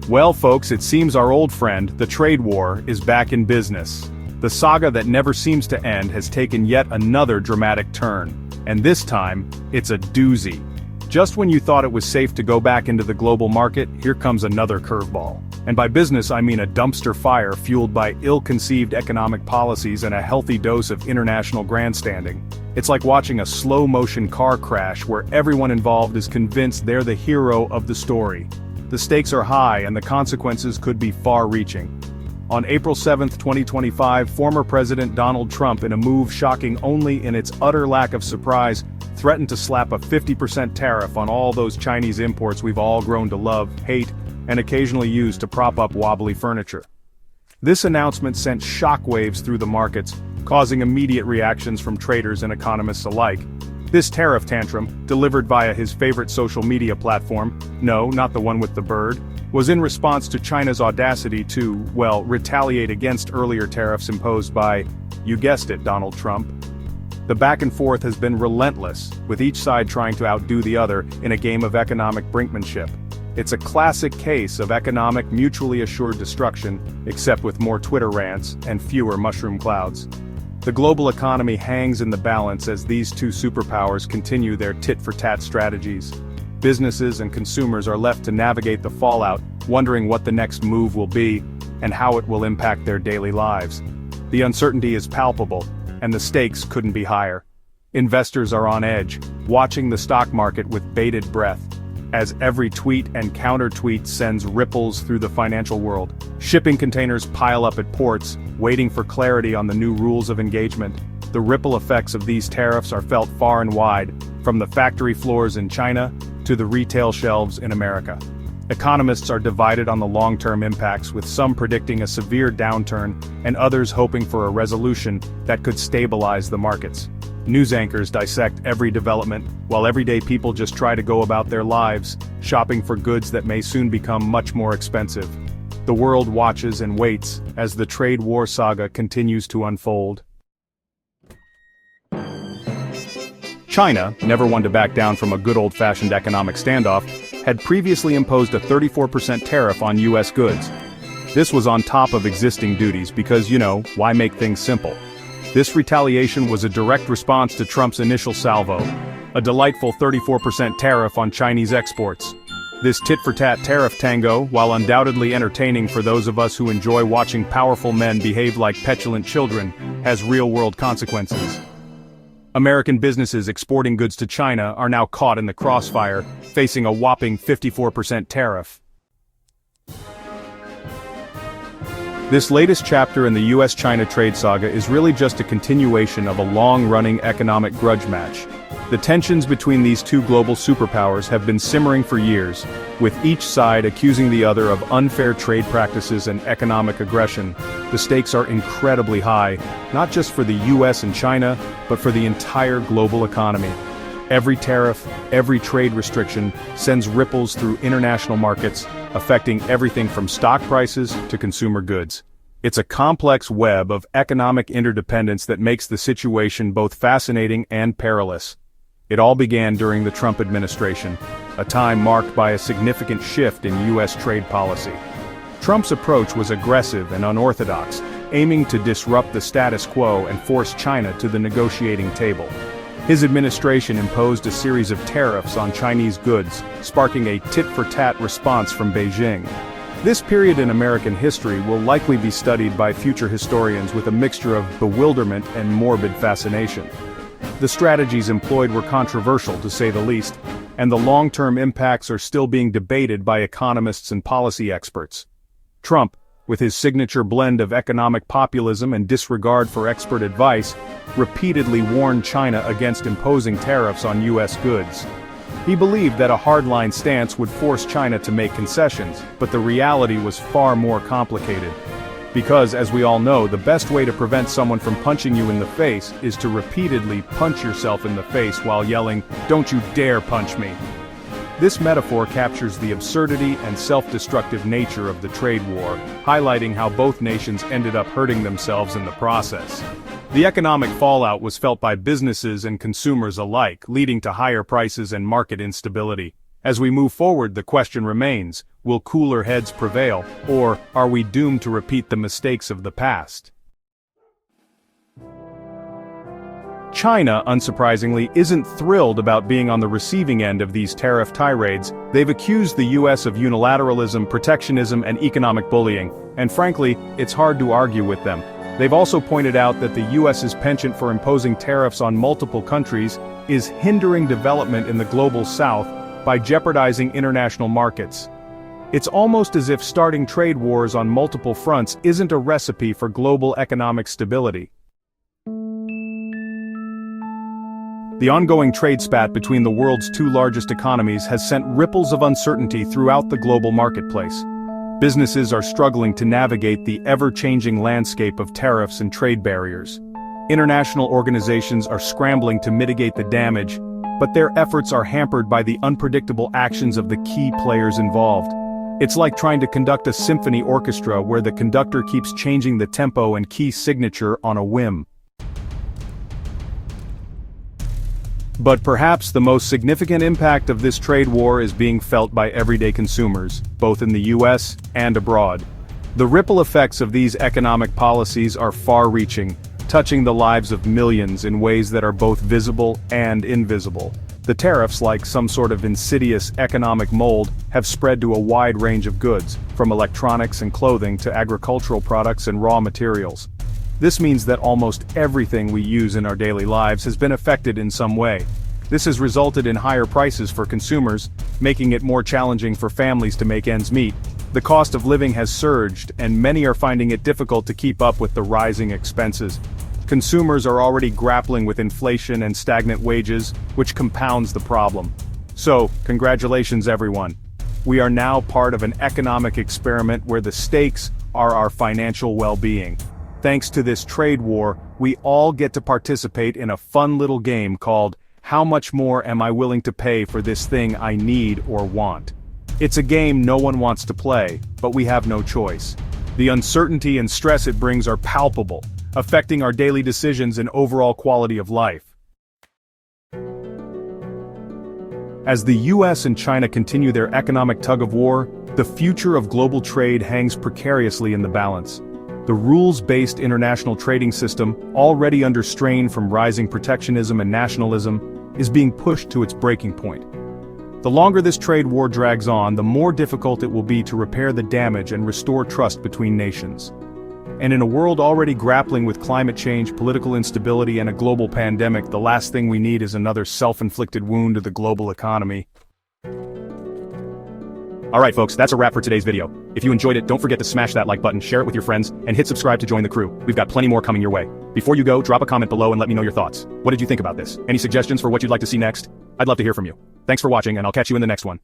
Well, folks, it seems our old friend, the trade war, is back in business. The saga that never seems to end has taken yet another dramatic turn. And this time, it's a doozy. Just when you thought it was safe to go back into the global market, here comes another curveball. And by business I mean a dumpster fire fueled by ill-conceived economic policies and a healthy dose of international grandstanding. It's like watching a slow-motion car crash where everyone involved is convinced they're the hero of the story. The stakes are high and the consequences could be far-reaching. On April 7, 2025, former President Donald Trump, in a move shocking only in its utter lack of surprise, threatened to slap a 50% tariff on all those Chinese imports we've all grown to love, hate, and occasionally use to prop up wobbly furniture. This announcement sent shockwaves through the markets, causing immediate reactions from traders and economists alike. This tariff tantrum, delivered via his favorite social media platform, no, not the one with the bird, was in response to China's audacity to, well, retaliate against earlier tariffs imposed by, you guessed it, Donald Trump. The back and forth has been relentless, with each side trying to outdo the other in a game of economic brinkmanship. It's a classic case of economic mutually assured destruction, except with more Twitter rants and fewer mushroom clouds. The global economy hangs in the balance as these two superpowers continue their tit-for-tat strategies. Businesses and consumers are left to navigate the fallout, wondering what the next move will be, and how it will impact their daily lives. The uncertainty is palpable, and the stakes couldn't be higher. Investors are on edge, watching the stock market with bated breath, as every tweet and counter-tweet sends ripples through the financial world. Shipping containers pile up at ports, waiting for clarity on the new rules of engagement. The ripple effects of these tariffs are felt far and wide, from the factory floors in China to the retail shelves in America. Economists are divided on the long-term impacts, with some predicting a severe downturn and others hoping for a resolution that could stabilize the markets. News anchors dissect every development, while everyday people just try to go about their lives, shopping for goods that may soon become much more expensive. The world watches and waits as the trade war saga continues to unfold. China, never one to back down from a good old-fashioned economic standoff, had previously imposed a 34% tariff on U.S. goods. This was on top of existing duties because, why make things simple? This retaliation was a direct response to Trump's initial salvo, a delightful 34% tariff on Chinese exports. This tit-for-tat tariff tango, while undoubtedly entertaining for those of us who enjoy watching powerful men behave like petulant children, has real-world consequences. American businesses exporting goods to China are now caught in the crossfire, facing a whopping 54% tariff. This latest chapter in the US-China trade saga is really just a continuation of a long-running economic grudge match. The tensions between these two global superpowers have been simmering for years, with each side accusing the other of unfair trade practices and economic aggression. The stakes are incredibly high, not just for the US and China, but for the entire global economy. Every tariff, every trade restriction sends ripples through international markets, affecting everything from stock prices to consumer goods. It's a complex web of economic interdependence that makes the situation both fascinating and perilous. It all began during the Trump administration, a time marked by a significant shift in U.S. trade policy. Trump's approach was aggressive and unorthodox, aiming to disrupt the status quo and force China to the negotiating table. His administration imposed a series of tariffs on Chinese goods, sparking a tit-for-tat response from Beijing. This period in American history will likely be studied by future historians with a mixture of bewilderment and morbid fascination. The strategies employed were controversial, to say the least, and the long-term impacts are still being debated by economists and policy experts. Trump, with his signature blend of economic populism and disregard for expert advice, repeatedly warned China against imposing tariffs on U.S. goods. He believed that a hardline stance would force China to make concessions, but the reality was far more complicated. Because, as we all know, the best way to prevent someone from punching you in the face is to repeatedly punch yourself in the face while yelling, "Don't you dare punch me!" This metaphor captures the absurdity and self-destructive nature of the trade war, highlighting how both nations ended up hurting themselves in the process. The economic fallout was felt by businesses and consumers alike, leading to higher prices and market instability. As we move forward, the question remains, will cooler heads prevail, or are we doomed to repeat the mistakes of the past? China, unsurprisingly, isn't thrilled about being on the receiving end of these tariff tirades. They've accused the US of unilateralism, protectionism, and economic bullying, and frankly, it's hard to argue with them. They've also pointed out that the US's penchant for imposing tariffs on multiple countries is hindering development in the global south by jeopardizing international markets. It's almost as if starting trade wars on multiple fronts isn't a recipe for global economic stability. The ongoing trade spat between the world's two largest economies has sent ripples of uncertainty throughout the global marketplace. Businesses are struggling to navigate the ever-changing landscape of tariffs and trade barriers. International organizations are scrambling to mitigate the damage, but their efforts are hampered by the unpredictable actions of the key players involved. It's like trying to conduct a symphony orchestra where the conductor keeps changing the tempo and key signature on a whim. But perhaps the most significant impact of this trade war is being felt by everyday consumers, both in the US and abroad. The ripple effects of these economic policies are far-reaching, touching the lives of millions in ways that are both visible and invisible. The tariffs, like some sort of insidious economic mold, have spread to a wide range of goods, from electronics and clothing to agricultural products and raw materials. This means that almost everything we use in our daily lives has been affected in some way. This has resulted in higher prices for consumers, making it more challenging for families to make ends meet. The cost of living has surged, and many are finding it difficult to keep up with the rising expenses. Consumers are already grappling with inflation and stagnant wages, which compounds the problem. So, congratulations everyone. We are now part of an economic experiment where the stakes are our financial well-being. Thanks to this trade war, we all get to participate in a fun little game called, How Much More Am I Willing to Pay for This Thing I Need or Want? It's a game no one wants to play, but we have no choice. The uncertainty and stress it brings are palpable, affecting our daily decisions and overall quality of life. As the US and China continue their economic tug-of-war, the future of global trade hangs precariously in the balance. The rules-based international trading system, already under strain from rising protectionism and nationalism, is being pushed to its breaking point. The longer this trade war drags on, the more difficult it will be to repair the damage and restore trust between nations. And in a world already grappling with climate change, political instability, and a global pandemic, the last thing we need is another self-inflicted wound to the global economy. Alright folks, that's a wrap for today's video. If you enjoyed it, don't forget to smash that like button, share it with your friends, and hit subscribe to join the crew. We've got plenty more coming your way. Before you go, drop a comment below and let me know your thoughts. What did you think about this? Any suggestions for what you'd like to see next? I'd love to hear from you. Thanks for watching, and I'll catch you in the next one.